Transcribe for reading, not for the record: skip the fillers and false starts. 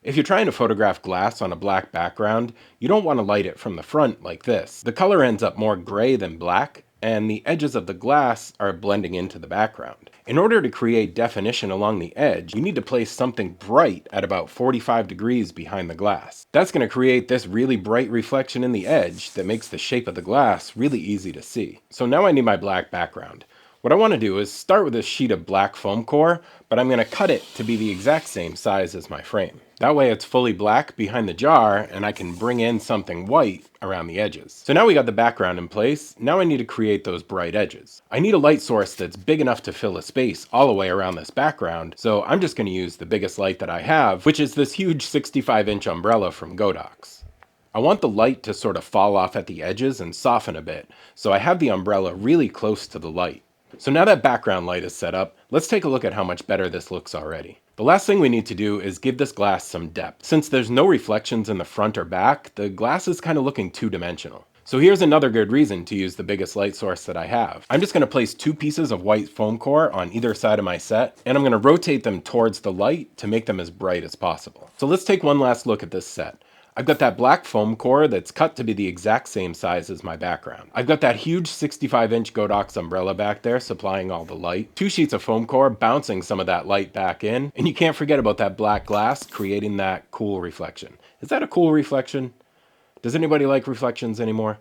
If you're trying to photograph glass on a black background, you don't want to light it from the front like this. The color ends up more gray than black, and the edges of the glass are blending into the background. In order to create definition along the edge, you need to place something bright at about 45 degrees behind the glass. That's going to create this really bright reflection in the edge that makes the shape of the glass really easy to see. So now I need my black background. What I want to do is start with a sheet of black foam core, but I'm going to cut it to be the exact same size as my frame. That way it's fully black behind the jar, and I can bring in something white around the edges. So now we got the background in place. Now I need to create those bright edges. I need a light source that's big enough to fill a space all the way around this background, so I'm just going to use the biggest light that I have, which is this huge 65-inch umbrella from Godox. I want the light to sort of fall off at the edges and soften a bit, so I have the umbrella really close to the light. So now that background light is set up, let's take a look at how much better this looks already. The last thing we need to do is give this glass some depth. Since there's no reflections in the front or back, the glass is kind of looking two-dimensional. So here's another good reason to use the biggest light source that I have. I'm just going to place 2 pieces of white foam core on either side of my set, and I'm going to rotate them towards the light to make them as bright as possible. So let's take one last look at this set. I've got that black foam core that's cut to be the exact same size as my background. I've got that huge 65-inch Godox umbrella back there supplying all the light. 2 sheets of foam core bouncing some of that light back in. And you can't forget about that black glass creating that cool reflection. Is that a cool reflection? Does anybody like reflections anymore?